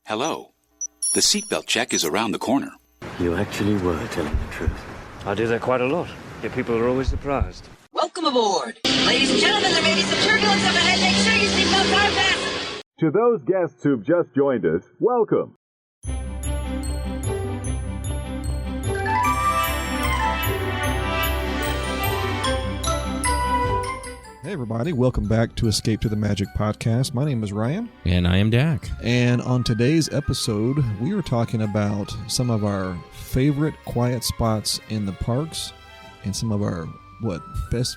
Hello. The seatbelt check is around the corner. You actually were telling the truth. I do that quite a lot. Your people are always surprised. Welcome aboard. Ladies and gentlemen, there may be some turbulence up ahead. Make sure your seatbelts are fastened. To those guests who've just joined us, welcome. Hey everybody, welcome back to Escape to the Magic podcast. My name is Ryan. And I am Dack. And on today's episode, we are talking about some of our favorite quiet spots in the parks and some of our,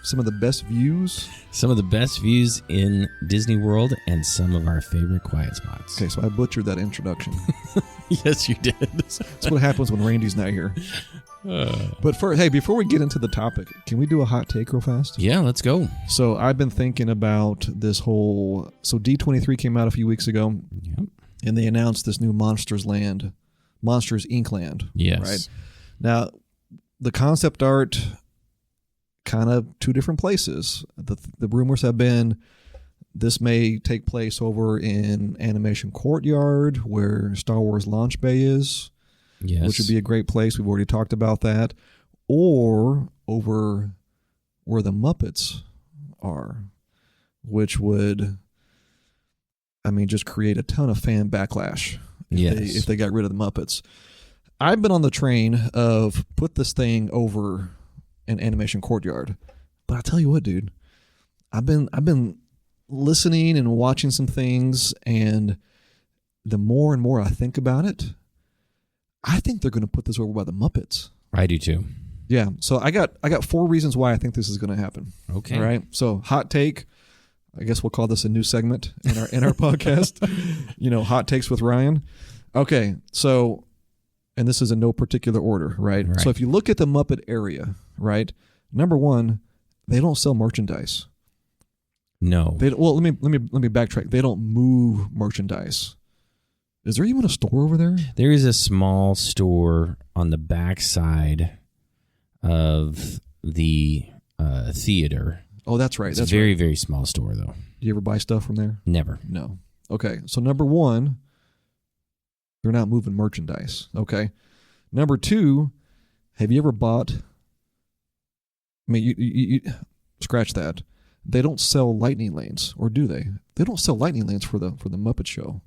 some of the best views? Some of the best views in Disney World and some of our favorite quiet spots. Okay, so I butchered that introduction. Yes, you did. That's what happens when Randy's not here. But before we get into the topic, can we do a hot take real fast? Yeah, let's go. So I've been thinking about this whole... So D23 came out a few weeks ago. Yep. And they announced this new Monsters Inc. land. Yes. Right? Now, the concept art, kind of two different places. The rumors have been this may take place over in Animation Courtyard, where Star Wars Launch Bay is. Yes. Which would be a great place. We've already talked about that. Or over where the Muppets are, which would, just create a ton of fan backlash if they got rid of the Muppets. I've been on the train of put this thing over in Animation Courtyard. But I tell you what, dude, I've been listening and watching some things, and the more and more I think about it, I think they're going to put this over by the Muppets. I do too. Yeah. So I got 4 reasons why I think this is going to happen. Okay. All right. So hot take. I guess we'll call this a new segment in our podcast. Hot takes with Ryan. Okay. So, and this is in no particular order, right? So if you look at the Muppet area, right? Number 1, they don't sell merchandise. No. Let me backtrack. They don't move merchandise. Is there even a store over there? There is a small store on the back side of the theater. Oh, that's right. It's a very, very small store, though. Do you ever buy stuff from there? Never. No. Okay. So number 1, they're not moving merchandise. Okay. Number 2, have you ever bought? You scratch that. They don't sell lightning lanes, or do they? They don't sell lightning lanes for the Muppet Show.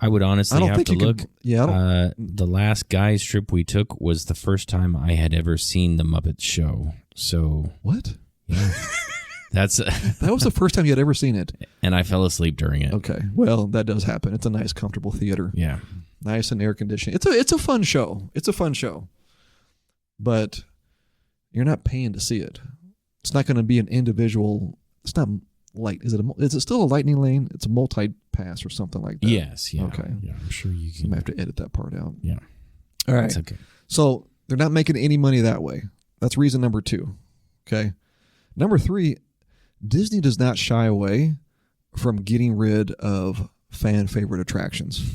I would honestly have to look. The last guys trip we took was the first time I had ever seen the Muppets show. So what? Yeah, that was the first time you had ever seen it, and I fell asleep during it. Okay, well that does happen. It's a nice, comfortable theater. Yeah, nice and air conditioned. It's a fun show. It's a fun show, but you're not paying to see it. It's not going to be an individual. It's not. Is it still a lightning lane? It's a multi-pass or something like that. Yes. Yeah. Okay. Yeah, I'm sure you can. You might have to edit that part out. Yeah. All right. That's okay. So they're not making any money that way. That's reason number 2. Okay. Number 3, Disney does not shy away from getting rid of fan favorite attractions.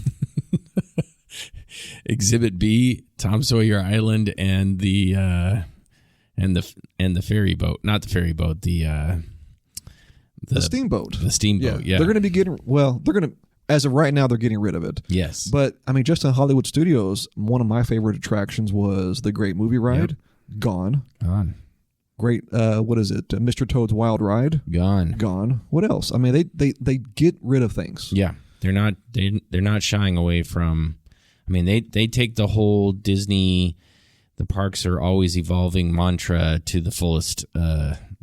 Exhibit B, Tom Sawyer Island, and the ferry boat. Not the ferry boat. The steamboat. The steamboat, yeah. They're going to be as of right now, they're getting rid of it. Yes. But, just in Hollywood Studios, one of my favorite attractions was the Great Movie Ride. Yep. Gone. Great, what is it? Mr. Toad's Wild Ride. Gone. What else? They get rid of things. Yeah. They're not shying away from, they take the whole Disney, the parks are always evolving mantra to the fullest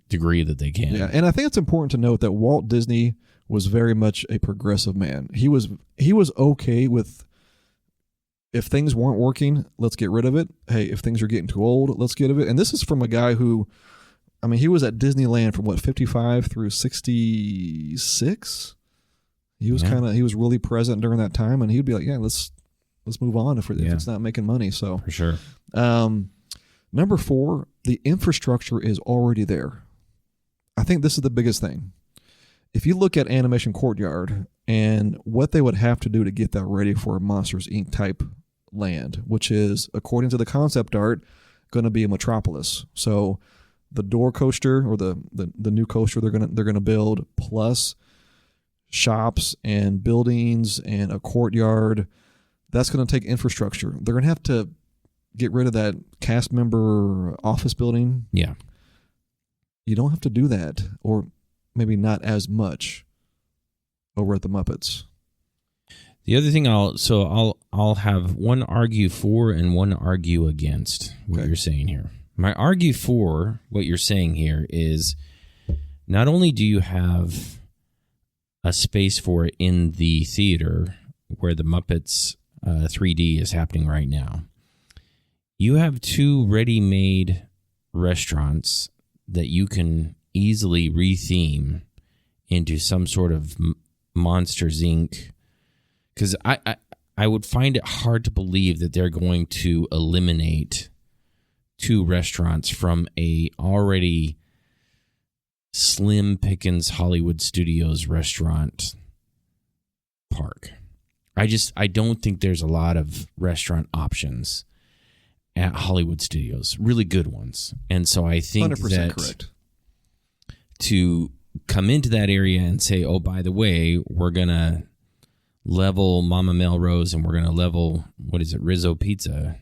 degree that they can. Yeah, and I think it's important to note that Walt Disney was very much a progressive man. He was okay with, if things weren't working, let's get rid of it. Hey, if things are getting too old, let's get rid of it. And this is from a guy who, he was at Disneyland from 55 through 66. He was he was really present during that time, and he'd be like, yeah, let's move on if it's not making money. So for sure. Number 4, the infrastructure is already there. I think this is the biggest thing. If you look at Animation Courtyard and what they would have to do to get that ready for a Monsters Inc. type land, which is, according to the concept art, going to be a metropolis. So the door coaster, or the new coaster they're gonna build, plus shops and buildings and a courtyard. That's going to take infrastructure. They're going to have to get rid of that cast member office building. Yeah. You don't have to do that, or maybe not as much over at the Muppets. The other thing I'll have one argue for and one argue against what you're saying here. My argue for what you're saying here is not only do you have a space for it in the theater where the Muppets 3D is happening right now, you have 2 ready-made restaurants that you can easily retheme into some sort of Monsters, Inc. Because I would find it hard to believe that they're going to eliminate 2 restaurants from a already slim pickings Hollywood Studios restaurant park. I don't think there's a lot of restaurant options at Hollywood Studios, really good ones. And so I think 100% that correct. To come into that area and say, oh, by the way, we're going to level Mama Melrose and we're going to level, what is it, Rizzo Pizza?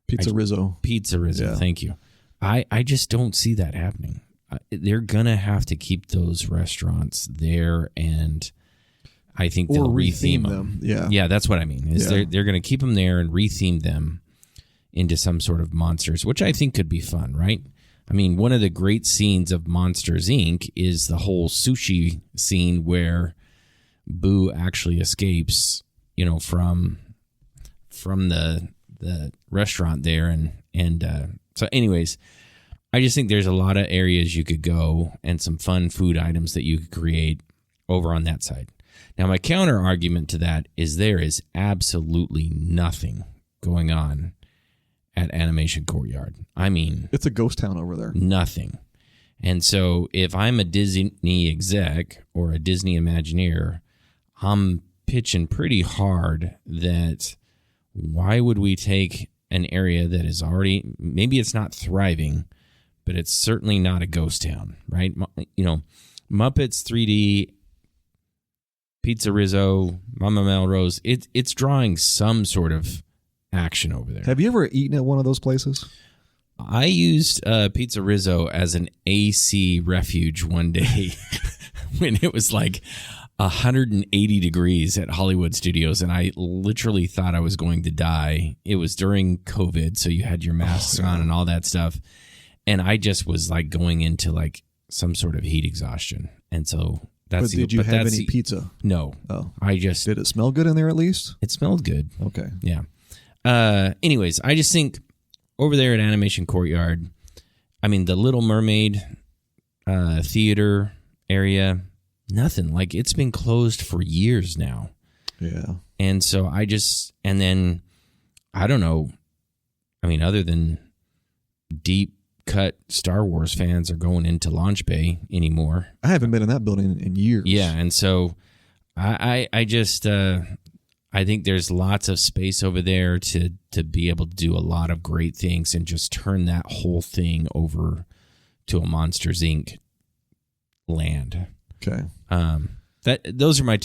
Pizza Rizzo. Pizza Rizzo, Yeah. Thank you. I just don't see that happening. They're going to have to keep those restaurants there, and I think they'll retheme them. Yeah, that's what I mean. Is they're going to keep them there and retheme them into some sort of monsters, which I think could be fun, right? I mean, one of the great scenes of Monsters, Inc. is the whole sushi scene where Boo actually escapes, from the restaurant there, and so anyways, I just think there's a lot of areas you could go and some fun food items that you could create over on that side. Now, my counter argument to that is there is absolutely nothing going on at Animation Courtyard. I mean, It's a ghost town over there. nothing. And so if I'm a Disney exec or a Disney Imagineer, I'm pitching pretty hard that why would we take an area that is already, maybe it's not thriving, but it's certainly not a ghost town, right? Muppets 3D, Pizza Rizzo, Mama Melrose, it's drawing some sort of action over there. Have you ever eaten at one of those places? I used Pizza Rizzo as an AC refuge one day when it was like 180 degrees at Hollywood Studios, and I literally thought I was going to die. It was during COVID, so you had your masks on and all that stuff. And I just was like going into like some sort of heat exhaustion. And so that's But did you have any pizza? No. Oh. Did it smell good in there at least? It smelled good. Okay. Yeah. Anyways, I just think over there at Animation Courtyard, I mean, the Little Mermaid theater area, nothing. Like, it's been closed for years now. Yeah. And so I don't know. I mean, other than deep cut Star Wars fans are going into Launch Bay anymore. I haven't been in that building in years. Yeah. And so I think there's lots of space over there to be able to do a lot of great things and just turn that whole thing over to a Monsters, Inc. land. Okay. Those are my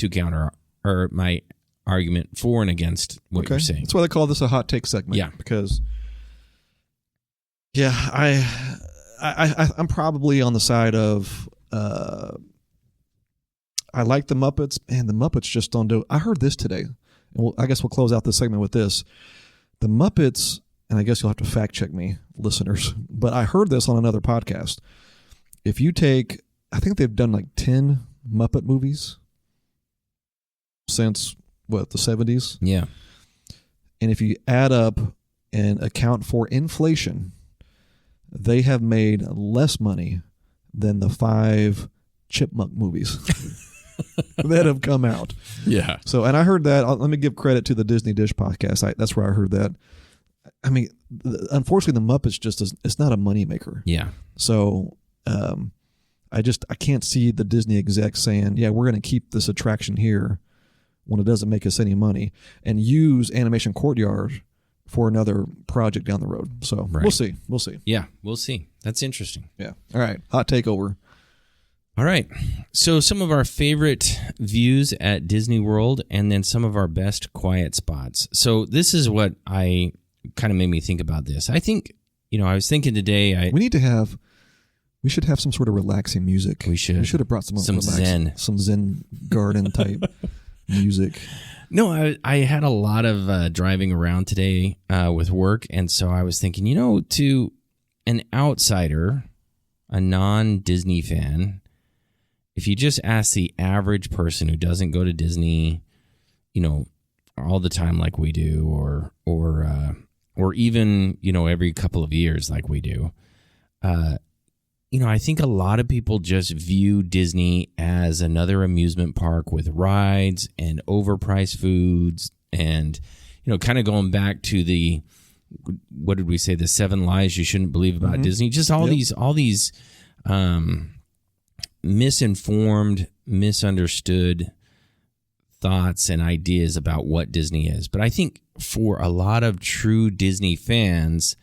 my argument for and against what you're saying. That's why they call this a hot take segment. Yeah. Because I'm probably on the side of I like the Muppets, and the Muppets just don't do it. I heard this today. I guess we'll close out this segment with this. The Muppets, and I guess you'll have to fact check me, listeners, but I heard this on another podcast. If you take, I think they've done like 10 Muppet movies since, the 70s? Yeah. And if you add up and account for inflation, they have made less money than the 5 Chipmunk movies that have come out. Yeah. So, and I heard that. Let me give credit to the Disney Dish podcast. That's where I heard that. I mean, unfortunately, the Muppets it's not a moneymaker. Yeah. So, I can't see the Disney execs saying, yeah, we're going to keep this attraction here when it doesn't make us any money, and use Animation Courtyard for another project down the road. So We'll see. Yeah, we'll see. That's interesting. Yeah. All right. Hot takeover. All right. So some of our favorite views at Disney World and then some of our best quiet spots. So this is what I kind of made me think about this. I think, I was thinking today. We should have some sort of relaxing music. We should have brought some Zen. Some Zen garden type music. No, I had a lot of driving around today with work. And so I was thinking, to an outsider, a non-Disney fan, if you just ask the average person who doesn't go to Disney, all the time like we do, or even, every couple of years like we do, I think a lot of people just view Disney as another amusement park with rides and overpriced foods and, kind of going back to the, what did we say, the 7 lies you shouldn't believe about Disney. Just all these misinformed, misunderstood thoughts and ideas about what Disney is. But I think for a lot of true Disney fans,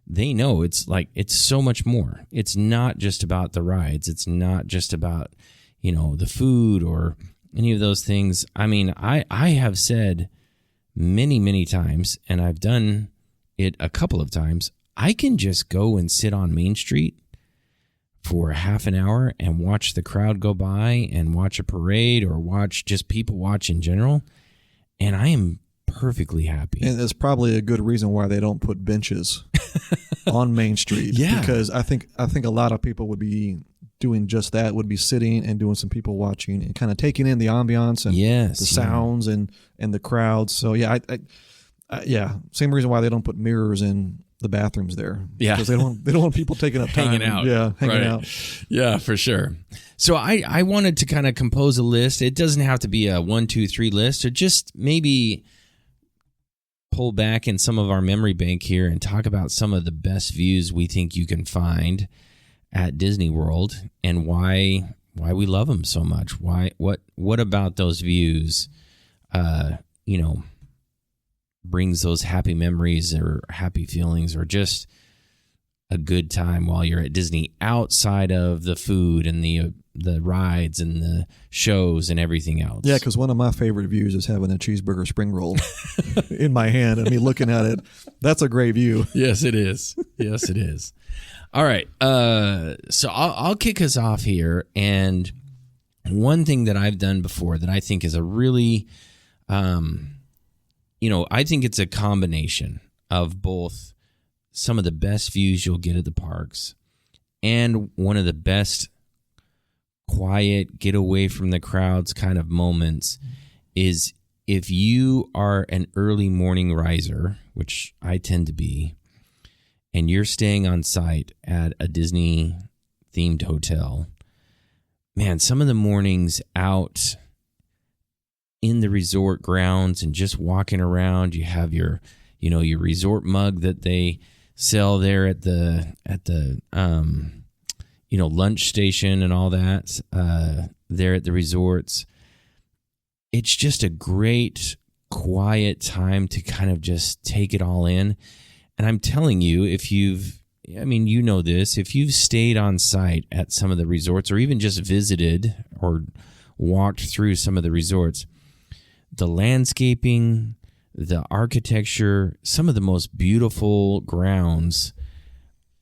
they know it's so much more. It's not just about the rides. It's not just about, the food or any of those things. I mean, I have said many, many times, and I've done it a couple of times, I can just go and sit on Main Street for half an hour and watch the crowd go by and watch a parade or watch just people watch in general. And I am perfectly happy. And there's probably a good reason why they don't put benches on Main Street. Yeah. Because I think a lot of people would be doing just that, would be sitting and doing some people watching and kind of taking in the ambiance and the sounds and the crowds. So yeah, I same reason why they don't put mirrors in the bathrooms there. Yeah. Because they don't want people taking up time. Hanging out. Hanging out. Yeah, for sure. So I wanted to kind of compose a list. It doesn't have to be a 1, 2, 3 list, or just maybe pull back in some of our memory bank here and talk about some of the best views we think you can find at Disney World and why we love them so much. What about those views, brings those happy memories or happy feelings or just a good time while you're at Disney outside of the food and the rides and the shows and everything else. Yeah, because one of my favorite views is having a cheeseburger spring roll in my hand and me looking at it. That's a great view. Yes, it is. Yes, it is. All right. So I'll kick us off here. And one thing that I've done before that I think is a really, I think it's a combination of both some of the best views you'll get at the parks and one of the best quiet, get away from the crowds kind of moments is if you are an early morning riser, which I tend to be, and you're staying on site at a Disney themed hotel, man, some of the mornings out in the resort grounds and just walking around, you have your resort mug that they sell there at the lunch station and all that there at the resorts. It's just a great quiet time to kind of just take it all in. And I'm telling you, if you've stayed on site at some of the resorts or even just visited or walked through some of the resorts, the landscaping, the architecture, some of the most beautiful grounds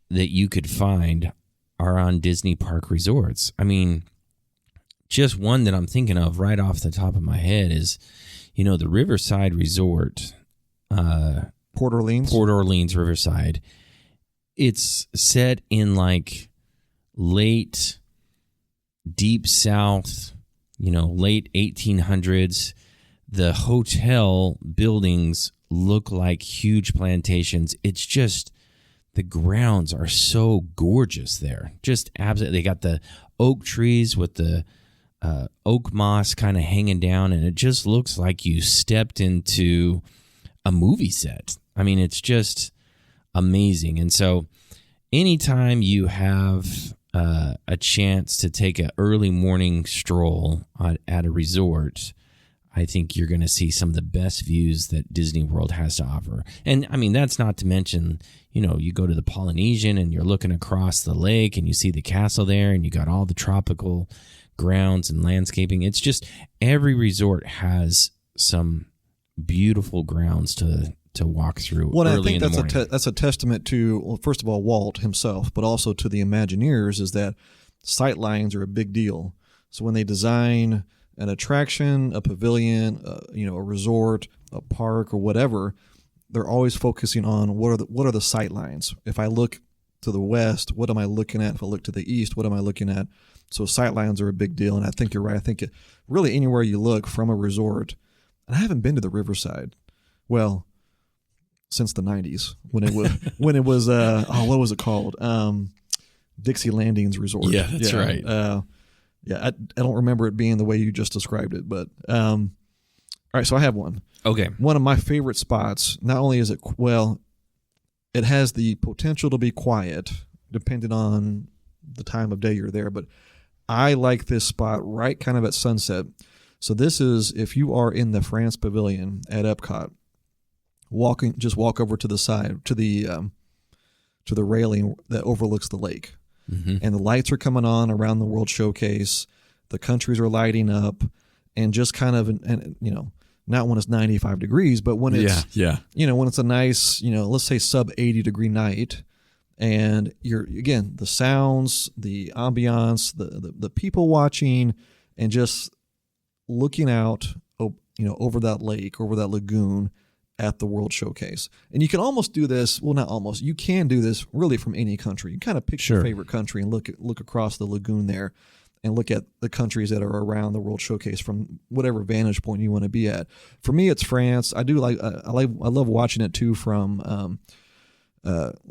that you could find are on Disney park resorts. I mean, just one that I'm thinking of right off the top of my head is, the Riverside Resort, Port Orleans Riverside. It's set in like late Deep South, late 1800s. The hotel buildings look like huge plantations. It's just, the grounds are so gorgeous there. Just absolutely. They got the oak trees with the oak moss kind of hanging down, and it just looks like you stepped into a movie set. I mean, it's just amazing. And so anytime you have a chance to take an early morning stroll at a resort, I think you're going to see some of the best views that Disney World has to offer. And I mean, that's not to mention, you go to the Polynesian and you're looking across the lake and you see the castle there and you got all the tropical grounds and landscaping. It's just every resort has some beautiful grounds to walk through. Well, early I think in the morning. that's a testament to, well, first of all, Walt himself, but also to the Imagineers, is that sight lines are a big deal. So when they design an attraction, a pavilion, a resort, a park, or whatever, they're always focusing on what are the sight lines. If I look to the west, what am I looking at? If I look to the east, what am I looking at? So sight lines are a big deal, and I think you're right. I think really anywhere you look from a resort, and I haven't been to the Riverside, well, since the 90s when it was what was it called? Dixie Landings Resort. Yeah, that's right. I don't remember it being the way you just described it, but all right, so I have one. Okay. One of my favorite spots, not only is it, it has the potential to be quiet, depending on the time of day you're there, but I like this spot right kind of at sunset. So this is, if you are in the France Pavilion at Epcot, just walk over to the side, to the railing that overlooks the lake. Mm-hmm. And the lights are coming on around the World Showcase. The countries are lighting up, and just kind of, not when it's 95 degrees, but when it's, when it's a nice, let's say sub 80 degree night, and again, the sounds, the ambiance, the people watching, and just looking out, over that lake, over that lagoon at the World Showcase. And you can almost do this, well, not almost, you can do this really from any country. You kind of pick your favorite country and look across the lagoon there and look at the countries that are around the World Showcase from whatever vantage point you want to be at. For me, it's France. I do I love watching it too from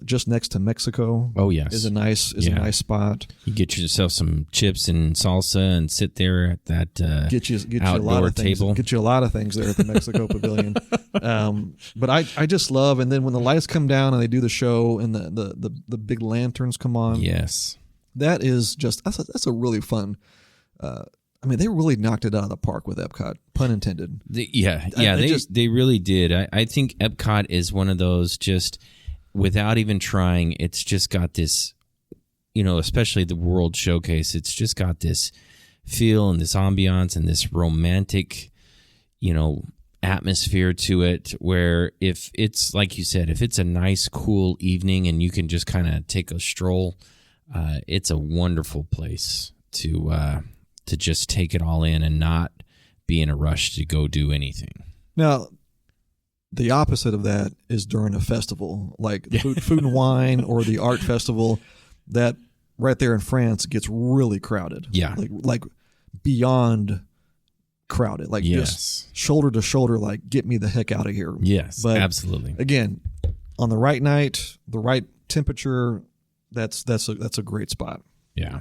just next to Mexico. Oh yes, is a nice spot. You get yourself some chips and salsa and sit there at that get you a outdoor lot of things, table. Get you a lot of things there at the Mexico Pavilion. But I just love, and then when the lights come down and they do the show and the big lanterns come on. Yes, that is just that's a really fun. They really knocked it out of the park with Epcot, pun intended. They really did. I think Epcot is one of those just. Without even trying, it's just got this, especially the World Showcase, it's just got this feel and this ambiance and this romantic, atmosphere to it, where if it's, like you said, if it's a nice, cool evening and you can just kind of take a stroll, it's a wonderful place to just take it all in and not be in a rush to go do anything. Now, the opposite of that is during a festival, like food and wine or the art festival, that right there in France gets really crowded. Yeah. Like beyond crowded, like just shoulder to shoulder, like get me the heck out of here. Yes, but absolutely. Again, on the right night, the right temperature, that's a great spot. Yeah,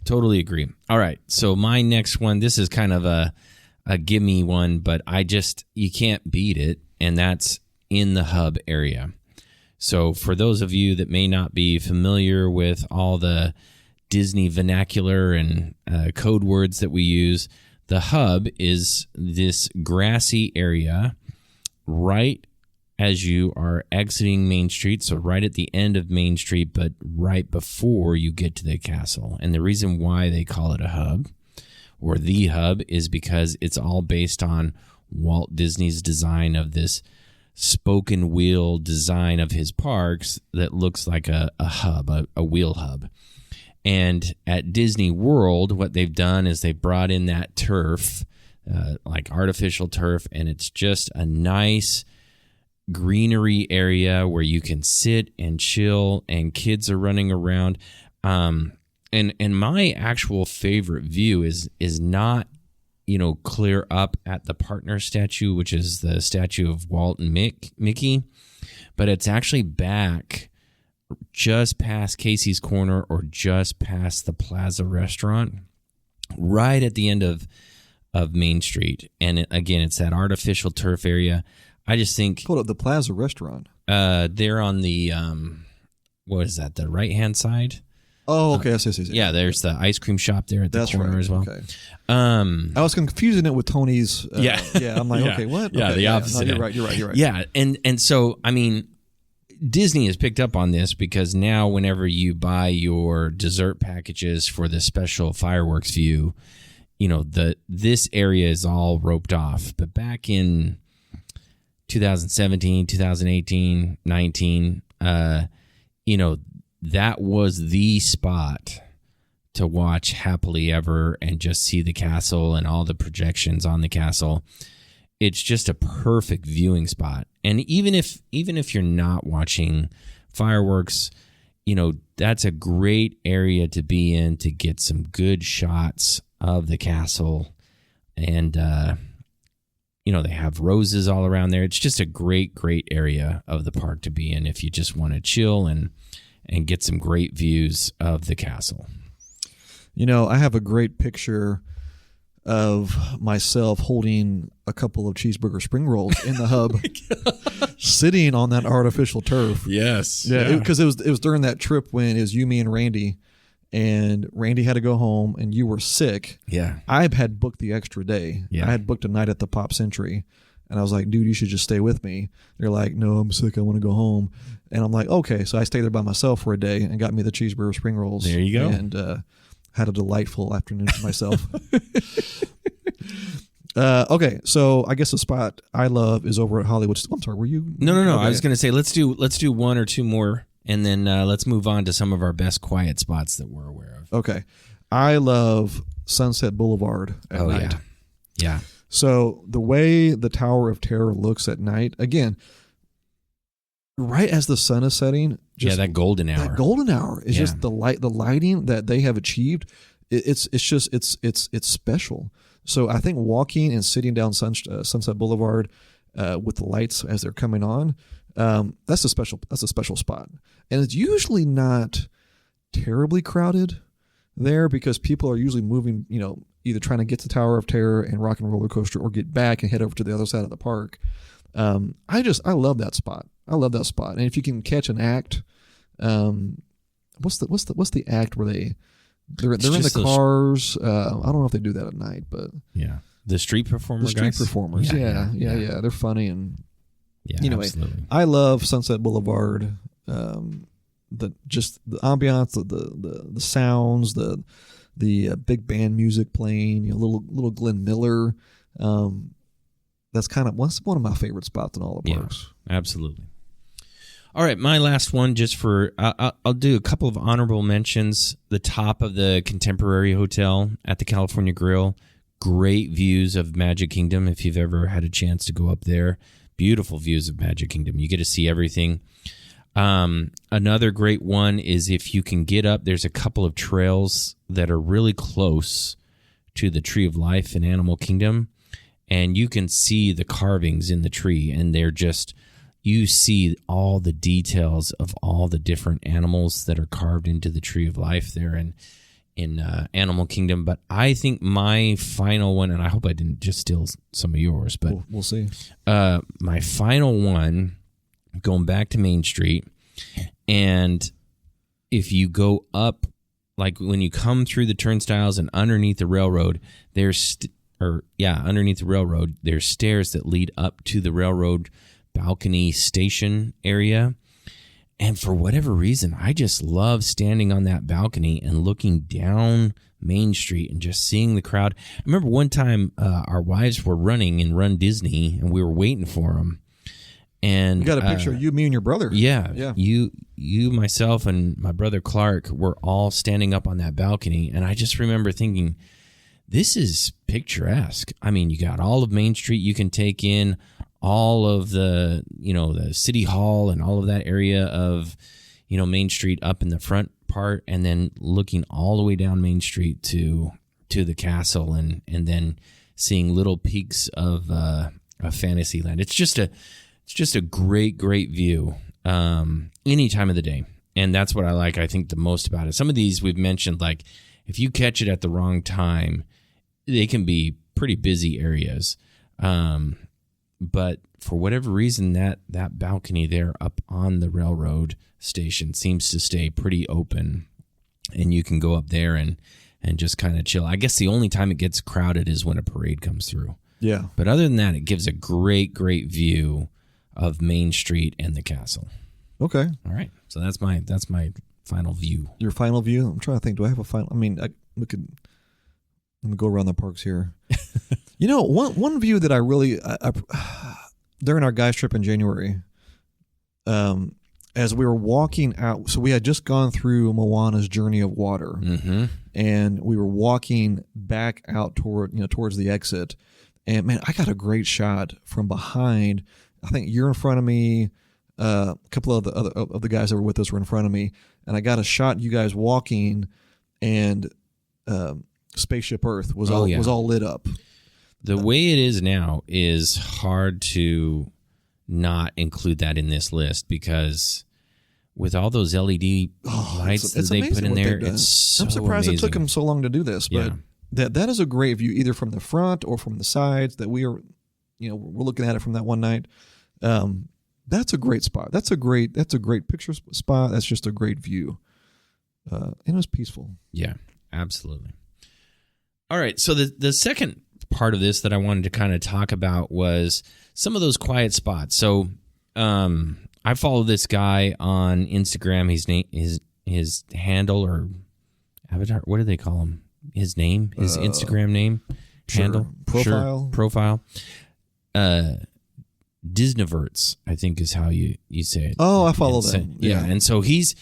totally agree. All right. So my next one, this is kind of a gimme one, but you can't beat it. And that's in the hub area. So for those of you that may not be familiar with all the Disney vernacular and code words that we use, the hub is this grassy area right as you are exiting Main Street, so right at the end of Main Street, but right before you get to the castle. And the reason why they call it a hub, or the hub, is because it's all based on Walt Disney's design of this spoken wheel design of his parks that looks like a hub, a wheel hub. And at Disney World, what they've done is they've brought in that turf, like artificial turf, and it's just a nice greenery area where you can sit and chill, and kids are running around. And my actual favorite view is not clear up at the partner statue, which is the statue of Walt and Mickey, but it's actually back just past Casey's Corner or just past the Plaza Restaurant, right at the end of Main Street. And again, it's that artificial turf area. I just think... Hold up, the Plaza Restaurant? They're on the, what is that, the right-hand side? Oh, okay. I see. Yeah, there's the ice cream shop there at the corner as well. Okay. I was confusing it with Tony's. Yeah. I'm like, okay, what? Yeah, okay, the opposite. No, you're right. Yeah, and so I mean, Disney has picked up on this because now whenever you buy your dessert packages for the special fireworks view, this area is all roped off. But back in 2017, 2018, 19, that was the spot to watch Happily Ever and just see the castle and all the projections on the castle. It's just a perfect viewing spot. And even if you're not watching fireworks, that's a great area to be in to get some good shots of the castle. And they have roses all around there. It's just a great area of the park to be in if you just want to chill and get some great views of the castle. I have a great picture of myself holding a couple of cheeseburger spring rolls in the hub, sitting on that artificial turf. Yes. Yeah, because it was during that trip when it was you, me, and Randy had to go home, and you were sick. Yeah. I had booked the extra day. Yeah. I had booked a night at the Pop Century, and I was like, dude, you should just stay with me. They're like, no, I'm sick. I want to go home. And I'm like, okay. So I stayed there by myself for a day and got me the cheeseburger spring rolls. There you go. And had a delightful afternoon to myself. Okay, so I guess the spot I love is over at Hollywood. I'm sorry, were you? No. Okay. I was going to say let's do one or two more, and then let's move on to some of our best quiet spots that we're aware of. Okay, I love Sunset Boulevard at night. Yeah. So the way the Tower of Terror looks at night, again, right as the sun is setting, that golden hour. That golden hour is just the lighting that they have achieved. It's special. So I think walking and sitting down Sunset Boulevard with the lights as they're coming on, that's a special spot, and it's usually not terribly crowded there because people are usually moving, either trying to get to Tower of Terror and Rock and Roller Coaster or get back and head over to the other side of the park. I love that spot. And if you can catch an act, what's the act where they're in the cars? I don't know if they do that at night, but the street performers. Yeah, they're funny and anyway. Absolutely. I love Sunset Boulevard. The ambiance, the sounds, the big band music playing, little Glenn Miller. That's kind of one of my favorite spots in all the parks. Yeah, absolutely. All right, my last one, just for I'll do a couple of honorable mentions. The top of the Contemporary Hotel at the California Grill, great views of Magic Kingdom. If you've ever had a chance to go up there, beautiful views of Magic Kingdom. You get to see everything. Another great one is if you can get up. There's a couple of trails that are really close to the Tree of Life in Animal Kingdom. And you can see the carvings in the tree, and you see all the details of all the different animals that are carved into the Tree of Life there in Animal Kingdom. But I think my final one, and I hope I didn't just steal some of yours, but we'll see. My final one, going back to Main Street, and if you go up, like when you come through the turnstiles and underneath the railroad, underneath the railroad, there's stairs that lead up to the railroad balcony station area. And for whatever reason, I just love standing on that balcony and looking down Main Street and just seeing the crowd. I remember one time our wives were running in Run Disney, and we were waiting for them. And you got a picture of you, me, and your brother. Yeah. You, myself, and my brother Clark were all standing up on that balcony. And I just remember thinking, this is picturesque. I mean, you got all of Main Street you can take in, all of the, the City Hall and all of that area of, Main Street up in the front part, and then looking all the way down Main Street to the castle, and then seeing little peaks of Fantasyland. It's just a great view any time of the day. And that's what I like, I think, the most about it. Some of these we've mentioned, like if you catch it at the wrong time, they can be pretty busy areas. But for whatever reason, that balcony there up on the railroad station seems to stay pretty open and you can go up there and just kind of chill. I guess the only time it gets crowded is when a parade comes through. Yeah. But other than that, it gives a great we of Main Street and the castle. Okay. All right. So that's my final view. Your final view? I'm trying to think. Do I have a final? I mean, let me go around the parks here. One view that I really during our guys trip in January, as we were walking out, so we had just gone through Moana's Journey of Water, and we were walking back out towards the exit, and man, I got a great shot from behind. I think you're in front of me. A couple of the guys that were with us were in front of me, and I got a shot you guys walking, and Spaceship Earth was all lit up. The way it is now is hard to not include that in this list because with all those LED lights that they put in there, it's so I'm surprised amazing. it took them so long to do this, but that is a great view, either from the front or from the sides. That we're looking at it from that one night. That's a great spot. That's a great picture spot. That's just a great view. And it was peaceful. Yeah, absolutely. All right. So the second part of this that I wanted to kind of talk about was some of those quiet spots. So I follow this guy on Instagram. His handle or avatar, what do they call him? His name, his Instagram name, handle, profile. Disneyverts, I think is how you say it. Oh, I follow them. Yeah, and so his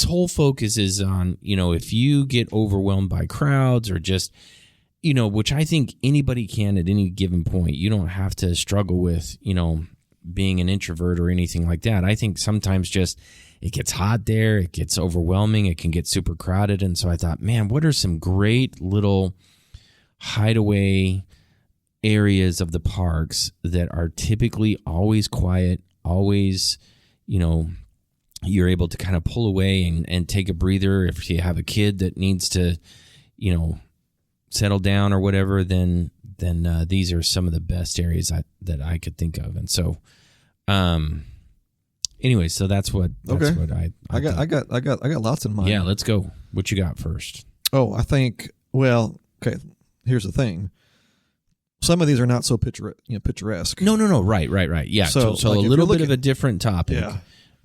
whole focus is on, if you get overwhelmed by crowds or just, which I think anybody can at any given point. You don't have to struggle with, being an introvert or anything like that. I think sometimes just it gets hot there, it gets overwhelming, it can get super crowded. And so I thought, man, what are some great little hideaway areas of the parks that are typically always quiet, always, you're able to kind of pull away and take a breather. If you have a kid that needs to, settle down or whatever, then these are some of the best areas that I could think of. And so, anyway, so that's what I got lots in mind. Yeah, let's go. What you got first? Oh, I think. Well, okay. Here's the thing. Some of these are not so picturesque. No. Right. Yeah. So a little bit of a different topic. Yeah.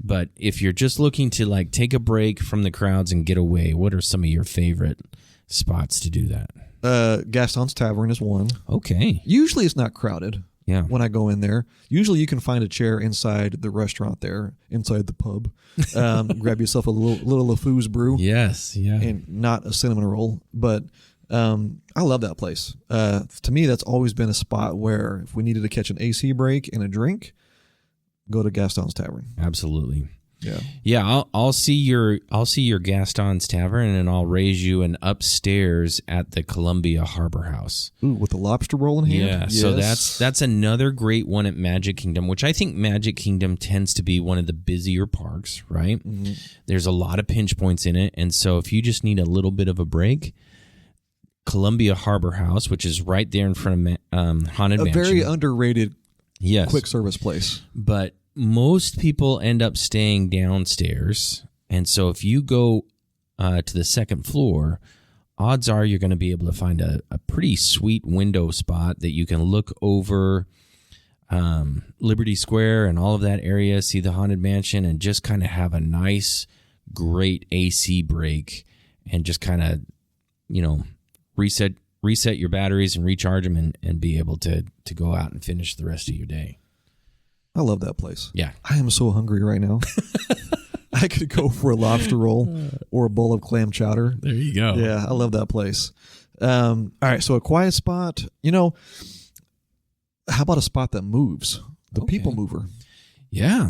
But if you're just looking to take a break from the crowds and get away, what are some of your favorite spots to do that? Gaston's Tavern is one. Okay. Usually it's not crowded. Yeah. When I go in there, usually you can find a chair inside the restaurant there, inside the pub. Grab yourself a little LeFou's brew. Yes. Yeah. And not a cinnamon roll, but. I love that place. To me, that's always been a spot where if we needed to catch an AC break and a drink, go to Gaston's Tavern. Absolutely. Yeah. I'll see your Gaston's Tavern, and I'll raise you an upstairs at the Columbia Harbor House. Ooh, with the lobster roll in hand. Yeah. Yes. So that's another great one at Magic Kingdom, which I think Magic Kingdom tends to be one of the busier parks. Right. Mm-hmm. There's a lot of pinch points in it, and so if you just need a little bit of a break. Columbia Harbor House, which is right there in front of Haunted Mansion. A very underrated yes. quick service place. But most people end up staying downstairs. And so if you go to the second floor, odds are you're going to be able to find a pretty sweet window spot that you can look over Liberty Square and all of that area, see the Haunted Mansion, and just kind of have a nice, great AC break and just kind of, reset your batteries and recharge them and be able to go out and finish the rest of your day. I love that place. Yeah. I am so hungry right now. I could go for a lobster roll or a bowl of clam chowder. There you go. Yeah, I love that place. All right, so a quiet spot. How about a spot that moves? The People Mover. Yeah.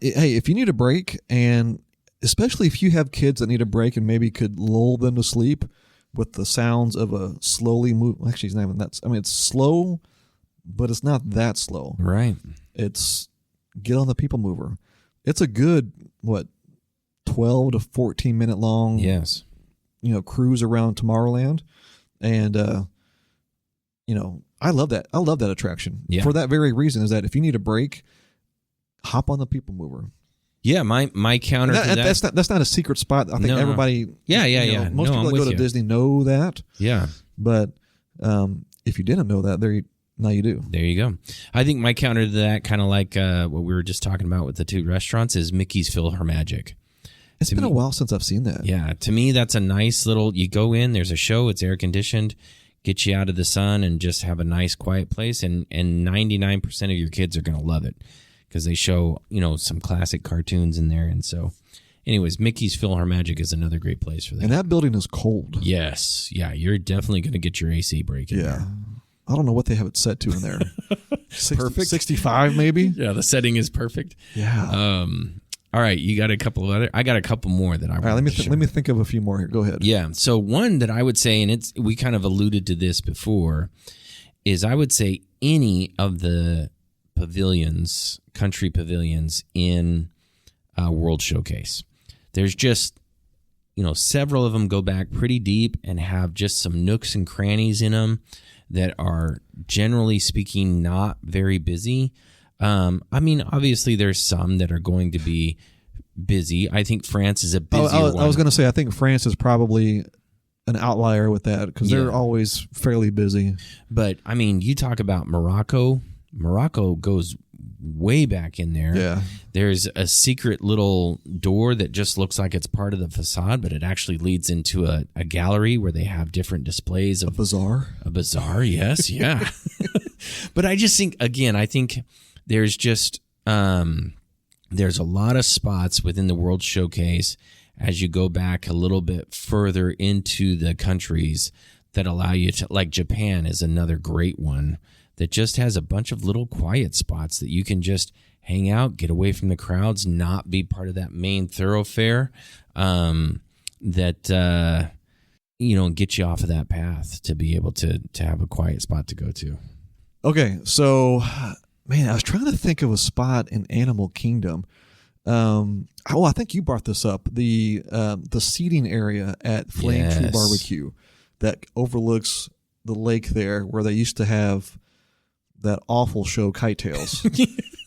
Hey, if you need a break, and especially if you have kids that need a break and maybe could lull them to sleep, with the sounds of a slowly move. Actually, it's not even that. I mean, it's slow, but it's not that slow. Right. It's get on the People Mover. It's a good 12 to 14 minute long. Yes. Cruise around Tomorrowland, and I love that. I love that attraction. Yeah. For that very reason, is that if you need a break, hop on the People Mover. Yeah, my counter to that. That's not a secret spot. I think everybody. Yeah. Most people that go to Disney know that. Yeah, but if you didn't know that, now you do. There you go. I think my counter to that, kind of like what we were just talking about with the 2 restaurants, is Mickey's PhilharMagic. It's been a while since I've seen that. Yeah, to me, that's a nice little. You go in, there's a show, it's air conditioned, get you out of the sun, and just have a nice, quiet place. And 99% of your kids are going to love it because they show some classic cartoons in there. And so, anyways, Mickey's PhilharMagic is another great place for that. And that building is cold. Yes, yeah, you're definitely going to get your AC breaking. Yeah. There. I don't know what they have it set to in there. Perfect. 65 maybe? Yeah, the setting is perfect. Yeah. All right, you got a couple of other. I got a couple more that I want. All right, let me think of a few more here. Go ahead. Yeah. So one that I would say, and we kind of alluded to this before, is I would say any of the pavilions, country pavilions in World Showcase. There's just several of them go back pretty deep and have just some nooks and crannies in them that are, generally speaking, not very busy. I mean, obviously, there's some that are going to be busy. I think France is a busier one. I was going to say, I think France is probably an outlier with that because they're always fairly busy. But, I mean, you talk about Morocco. Morocco goes way back in there. Yeah. There's a secret little door that just looks like it's part of the facade, but it actually leads into a gallery where they have different displays of a bazaar. A bazaar, yes, yeah. But I just think, again, there's just there's a lot of spots within the World Showcase as you go back a little bit further into the countries that allow you to, like Japan is another great one that just has a bunch of little quiet spots that you can just hang out, get away from the crowds, not be part of that main thoroughfare, that get you off of that path to be able to have a quiet spot to go to. Okay, so man, I was trying to think of a spot in Animal Kingdom. I think you brought this up, the seating area at Flame Tree Barbecue that overlooks the lake there, where they used to have that awful show Kite Tales.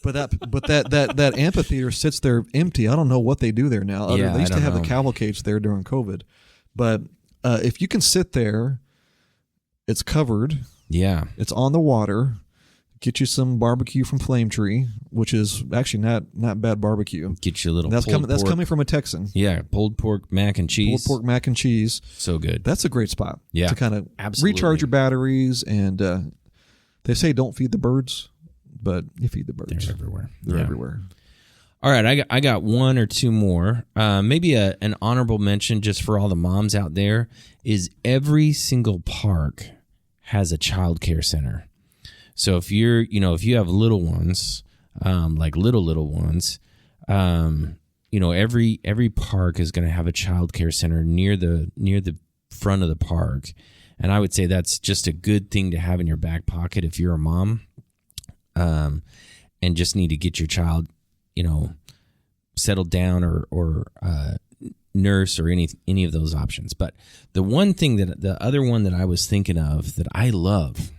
but that amphitheater sits there empty. I don't know what they do there now. They used to have the cavalcades there during COVID. But if you can sit there, it's covered. Yeah. It's on the water. Get you some barbecue from Flame Tree, which is actually not bad barbecue. Get you a little that's coming from a Texan. Yeah, pulled pork mac and cheese. Pulled pork mac and cheese. So good. That's a great spot. Yeah, to kind of recharge your batteries. And they say don't feed the birds, but you feed the birds. They're everywhere. They're everywhere. All right, I got one or two more. Maybe an honorable mention just for all the moms out there is every single park has a child care center. So if if you have little ones, like little ones, every park is going to have a child care center near the front of the park. And I would say that's just a good thing to have in your back pocket if you're a mom, and just need to get your child, settled down or nurse or any of those options. But the other one that I was thinking of that I love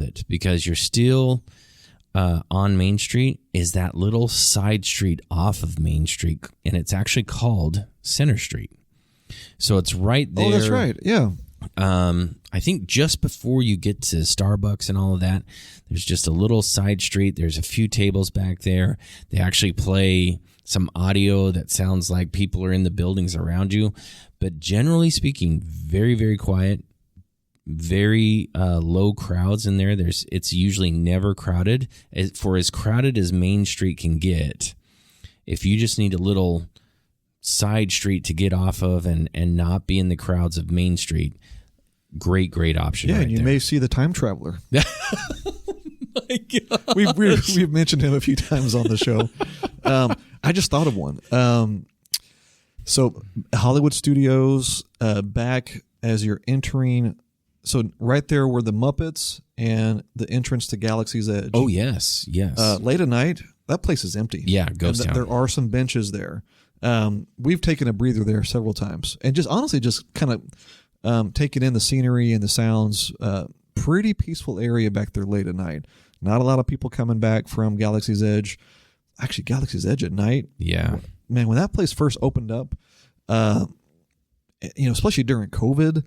it because you're still on Main Street is that little side street off of Main Street, and it's actually called Center Street. So it's right there. Oh, that's right. Yeah. I think just before you get to Starbucks and all of that, there's just a little side street. There's a few tables back there. They actually play some audio that sounds like people are in the buildings around you. But generally speaking, very, very quiet, very low crowds in there. It's usually never crowded. For as crowded as Main Street can get, if you just need a little side street to get off of and not be in the crowds of Main Street, great option. Yeah, right and you there. may see the Time Traveler. My God. We've mentioned him a few times on the show. I just thought of one. So Hollywood Studios, back as you're entering, so right there were the Muppets and the entrance to Galaxy's Edge. Oh, yes. Late at night, that place is empty. Yeah, ghost town. There are some benches there. We've taken a breather there several times, and just honestly, just kind of taking in the scenery and the sounds. Pretty peaceful area back there late at night. Not a lot of people coming back from Galaxy's Edge. Actually, Galaxy's Edge at night. Yeah. man, when that place first opened up, especially during COVID,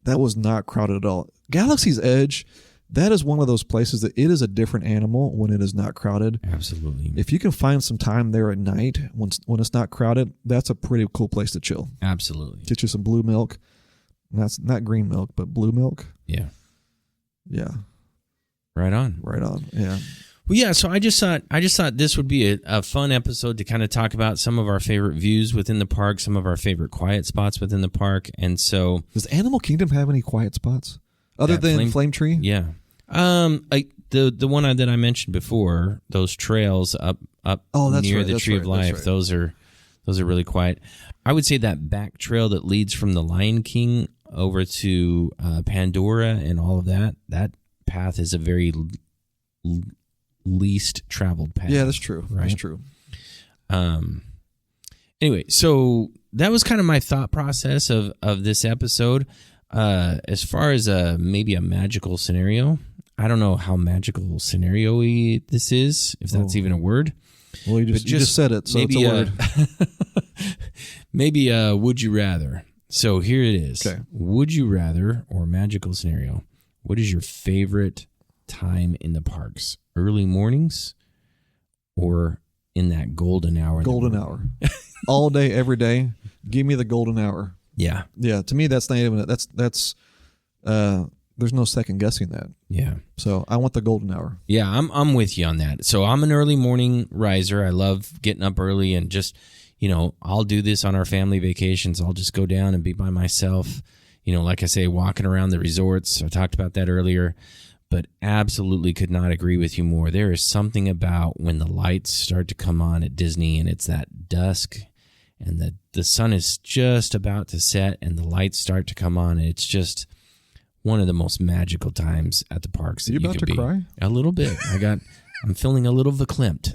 that was not crowded at all. Galaxy's Edge, that is one of those places that it is a different animal when it is not crowded. Absolutely. If you can find some time there at night when it's not crowded, that's a pretty cool place to chill. Absolutely. Get you some blue milk. That's not green milk, but blue milk. Yeah. Yeah. Right on. Right on. Yeah. Well, yeah. So I just thought this would be a fun episode to kind of talk about some of our favorite views within the park, some of our favorite quiet spots within the park, and so does Animal Kingdom have any quiet spots other than Flame Tree? Yeah. The one that I mentioned before, those trails up near the Tree of Life, those are really quiet. I would say that back trail that leads from the Lion King over to Pandora and all of that path is a very least traveled path. Yeah, that's true. Right? That's true. Anyway, so that was kind of my thought process of this episode. As far as maybe a magical scenario, I don't know how magical scenario-y this is, if that's even a word. Well, you just said it, so it's a word. Maybe would you rather. So here it is. Okay. Would you rather or magical scenario? What is your favorite time in the parks? Early mornings or in that golden hour? Golden hour. All day, every day. Give me the golden hour. Yeah. Yeah. To me, that's not even that's there's no second guessing that. Yeah. So I want the golden hour. Yeah, I'm with you on that. So I'm an early morning riser. I love getting up early and just, I'll do this on our family vacations. I'll just go down and be by myself. Like I say, walking around the resorts. I talked about that earlier, but absolutely could not agree with you more. There is something about when the lights start to come on at Disney and it's that dusk and the sun is just about to set and the lights start to come on. It's just one of the most magical times at the parks that you you about could to be. cry? A little bit. I'm feeling a little verklempt.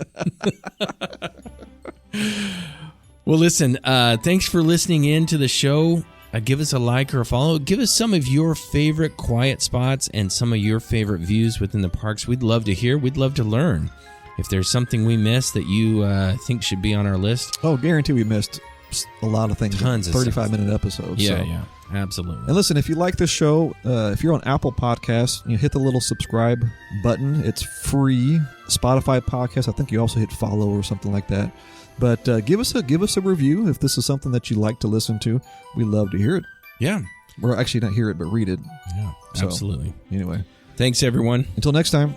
Well, listen, thanks for listening in to the show. Give us a like or a follow. Give us some of your favorite quiet spots and some of your favorite views within the parks. We'd love to hear. We'd love to learn. If there's something we missed that you think should be on our list. Oh, guarantee we missed a lot of things. Tons of 35-minute episodes. Yeah, so. yeah, absolutely. And listen, if you like this show, if you're on Apple Podcasts, you hit the little subscribe button. It's free. Spotify podcast, I think you also hit follow or something like that. But give us a review if this is something that you like to listen to. We love to hear it. Yeah. Or actually not hear it, but read it. Yeah, So, absolutely. Anyway. Thanks, everyone. Until next time.